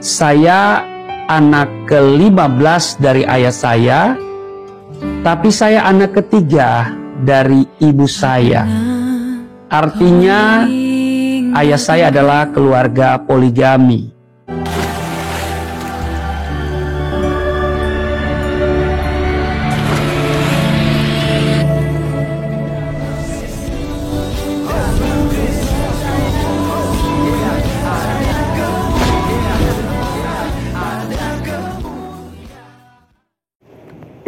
Saya anak ke-15 dari ayah saya, tapi saya anak ketiga dari ibu saya. Artinya ayah saya adalah keluarga poligami.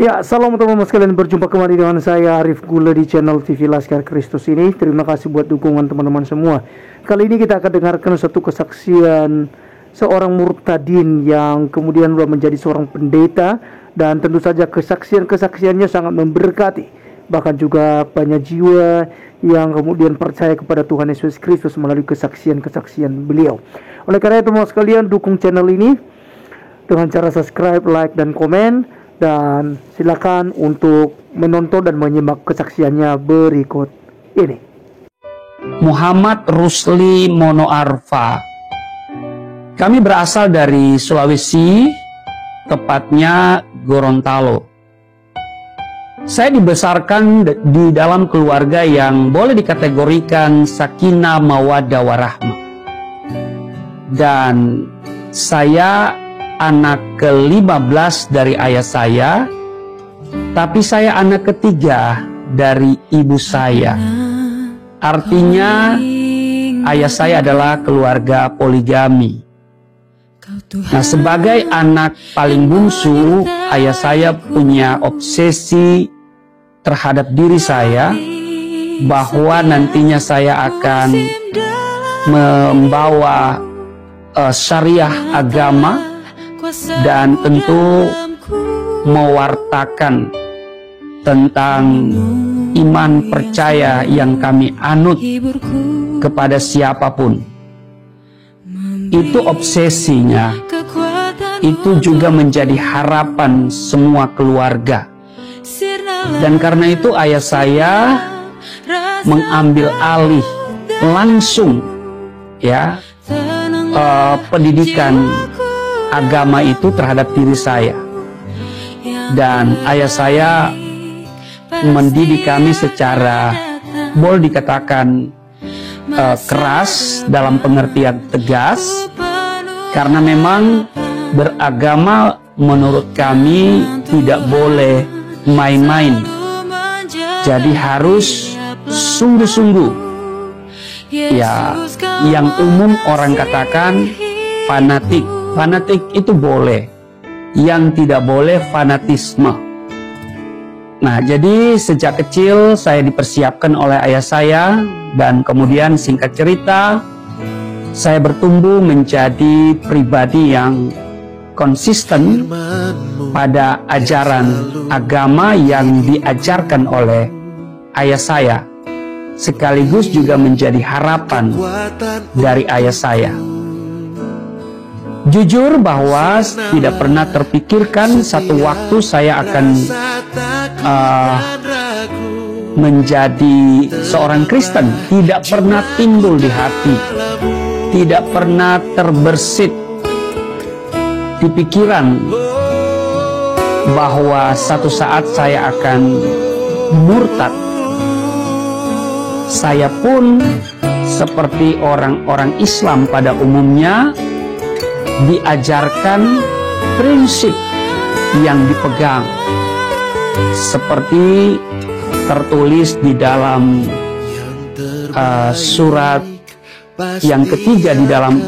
Ya, salam teman-teman sekalian, berjumpa kembali dengan saya Arif Gula di channel TV Laskar Kristus ini. Terima kasih buat dukungan teman-teman semua. Kali ini kita akan dengarkan satu kesaksian seorang murtadin yang kemudian menjadi seorang pendeta, dan tentu saja kesaksiannya sangat memberkati. Bahkan juga banyak jiwa yang kemudian percaya kepada Tuhan Yesus Kristus melalui kesaksian beliau. Oleh karena itu teman-teman sekalian, dukung channel ini dengan cara subscribe, like, dan komen. Dan silakan untuk menonton dan menyimak kesaksiannya berikut ini. Muhammad Rusli Monoarfa. Kami berasal dari Sulawesi, tepatnya Gorontalo. Saya dibesarkan di dalam keluarga yang boleh dikategorikan sakinah mawaddah warahmah. Dan saya anak ke-15 dari ayah saya, tapi saya anak ketiga dari ibu saya. Artinya ayah saya adalah keluarga poligami. Nah, sebagai anak paling bungsu, ayah saya punya obsesi terhadap diri saya, bahwa nantinya saya akan membawa syariah agama dan tentu mewartakan tentang iman percaya yang kami anut kepada siapapun. Itu obsesinya. Itu juga menjadi harapan semua keluarga. Dan karena itu ayah saya mengambil alih langsung ya pendidikan agama itu terhadap diri saya. Dan ayah saya mendidik kami secara boleh dikatakan keras, dalam pengertian tegas, karena memang beragama menurut kami tidak boleh main-main. Jadi harus sungguh-sungguh, ya, yang umum orang katakan fanatik. Fanatik itu boleh, yang tidak boleh fanatisme. Nah, jadi sejak kecil saya dipersiapkan oleh ayah saya, dan kemudian singkat cerita, saya bertumbuh menjadi pribadi yang konsisten pada ajaran agama yang diajarkan oleh ayah saya, sekaligus juga menjadi harapan dari ayah saya. Jujur bahwa tidak pernah terpikirkan satu waktu saya akan menjadi seorang Kristen. Tidak pernah timbul di hati, tidak pernah terbersit di pikiran bahwa satu saat saya akan murtad. Saya pun seperti orang-orang Islam pada umumnya diajarkan prinsip yang dipegang seperti tertulis di dalam surat yang ketiga di dalam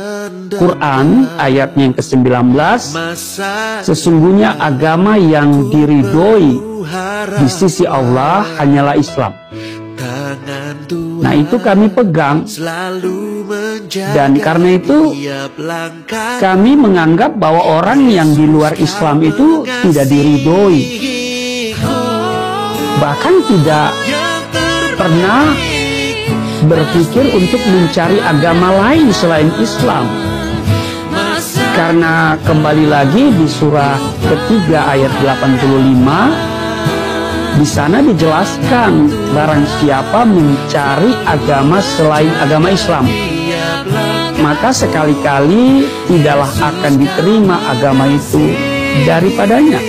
Quran, ayatnya yang ke-19, sesungguhnya agama yang diridhoi di sisi Allah hanyalah Islam. Nah, itu kami pegang, dan karena itu kami menganggap bahwa orang yang di luar Islam itu tidak diridhoi, bahkan tidak pernah berpikir untuk mencari agama lain selain Islam. Karena kembali lagi di surah ketiga ayat 85, di sana dijelaskan barang siapa mencari agama selain agama Islam, maka sekali-kali tidaklah akan diterima agama itu daripadanya.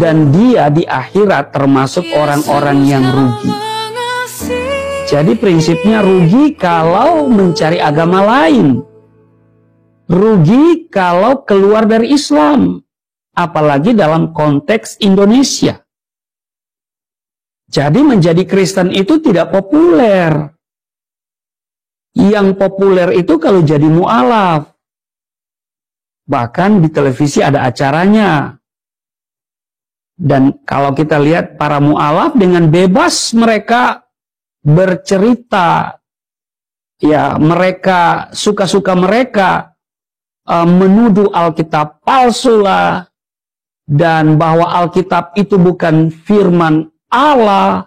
Dan dia di akhirat termasuk orang-orang yang rugi. Jadi prinsipnya rugi kalau mencari agama lain. Rugi kalau keluar dari Islam. Apalagi dalam konteks Indonesia. Jadi menjadi Kristen itu tidak populer. Yang populer itu kalau jadi mu'alaf. Bahkan di televisi ada acaranya. Dan kalau kita lihat para mu'alaf dengan bebas mereka bercerita. Ya, mereka suka-suka mereka menuduh Alkitab palsu lah. Dan bahwa Alkitab itu bukan firman Allah.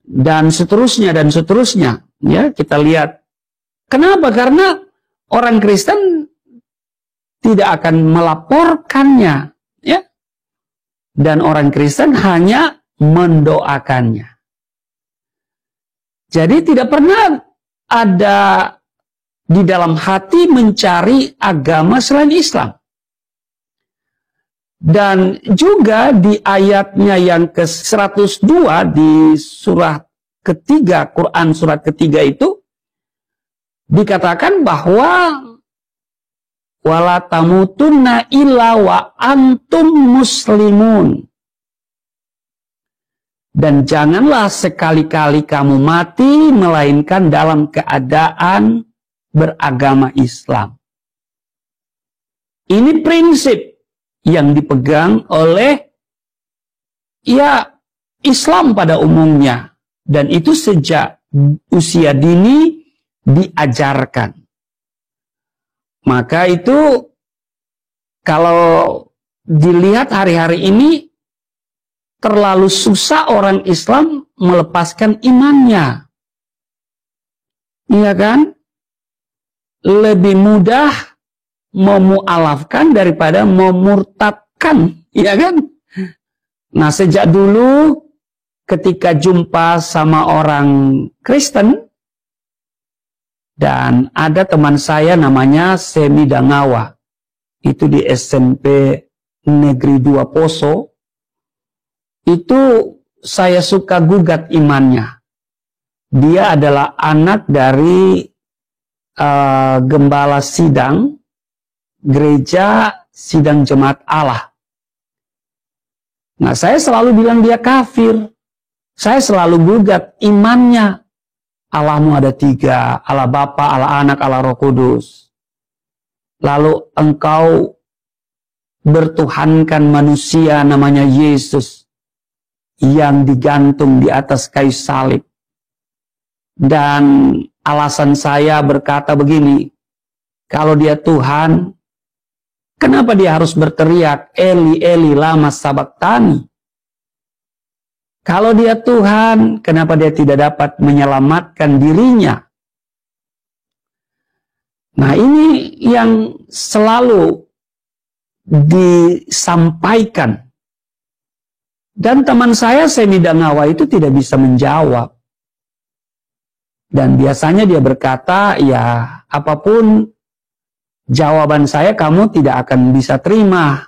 Dan seterusnya dan seterusnya. Ya, kita lihat. Kenapa? Karena orang Kristen tidak akan melaporkannya, ya. Dan orang Kristen hanya mendoakannya. Jadi tidak pernah ada di dalam hati mencari agama selain Islam. Dan juga di ayatnya yang ke-102 di surah ketiga, Quran surat ketiga itu dikatakan bahwa wala tamutunna illa wa antum muslimun. Dan janganlah sekali-kali kamu mati melainkan dalam keadaan beragama Islam. Ini prinsip yang dipegang oleh ya Islam pada umumnya. Dan itu sejak usia dini diajarkan. Maka itu kalau dilihat hari-hari ini terlalu susah orang Islam melepaskan imannya. Iya kan? Lebih mudah memu'alafkan daripada memurtadkan. Iya kan? Nah, sejak dulu ketika jumpa sama orang Kristen, dan ada teman saya namanya Semi Dangawa, itu di SMP Negeri 2 Poso, itu saya suka gugat imannya. Dia adalah anak dari gembala sidang, gereja sidang jemaat Allah. Nah, saya selalu bilang dia kafir. Saya selalu gugat imannya. Allahmu ada 3, Allah Bapa, Allah Anak, Allah Roh Kudus. Lalu engkau bertuhankan manusia namanya Yesus yang digantung di atas kayu salib. Dan alasan saya berkata begini, kalau dia Tuhan, kenapa dia harus berteriak, Eli, Eli, lama sabaktani? Kalau dia Tuhan, kenapa dia tidak dapat menyelamatkan dirinya? Nah, ini yang selalu disampaikan. Dan teman saya, Semi Dangawa, itu tidak bisa menjawab. Dan biasanya dia berkata, ya apapun jawaban saya kamu tidak akan bisa terima.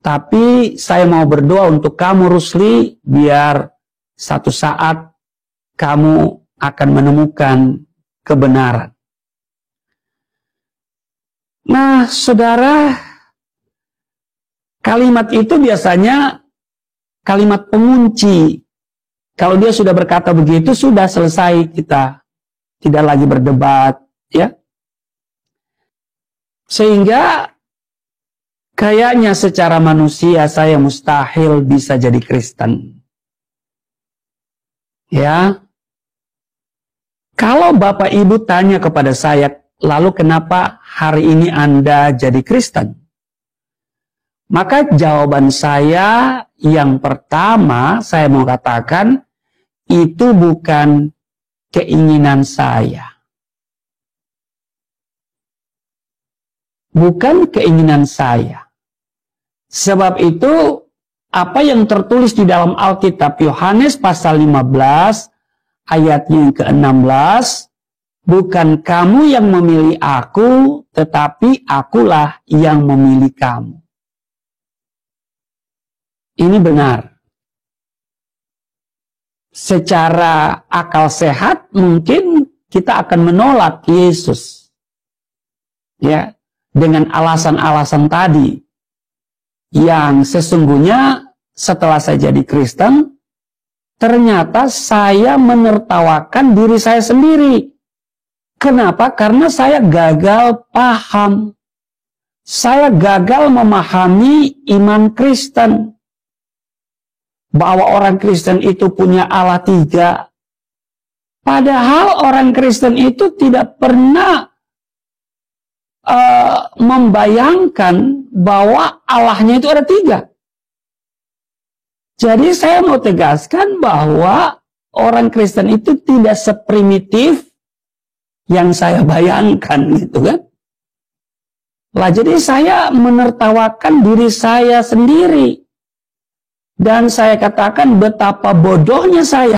Tapi saya mau berdoa untuk kamu, Rusli, biar satu saat kamu akan menemukan kebenaran. Nah, saudara, kalimat itu biasanya kalimat pengunci. Kalau dia sudah berkata begitu, sudah selesai, kita tidak lagi berdebat, ya. Sehingga kayaknya secara manusia saya mustahil bisa jadi Kristen. Ya. Kalau Bapak Ibu tanya kepada saya, lalu kenapa hari ini Anda jadi Kristen? Maka jawaban saya yang pertama, saya mau katakan, itu bukan keinginan saya. Bukan keinginan saya. Sebab itu, apa yang tertulis di dalam Alkitab, Yohanes pasal 15, ayatnya yang ke-16, Bukan kamu yang memilih aku, tetapi akulah yang memilih kamu. Ini benar. Secara akal sehat mungkin kita akan menolak Yesus. Ya, dengan alasan-alasan tadi. Yang sesungguhnya setelah saya jadi Kristen, ternyata saya menertawakan diri saya sendiri. Kenapa? Karena saya gagal paham. Saya gagal memahami iman Kristen. Bahwa orang Kristen itu punya Allah 3. Padahal orang Kristen itu tidak pernah membayangkan bahwa Allahnya itu ada 3. Jadi saya mau tegaskan bahwa orang Kristen itu tidak seprimitif yang saya bayangkan, gitu kan. Lah jadi saya menertawakan diri saya sendiri. Dan saya katakan betapa bodohnya saya.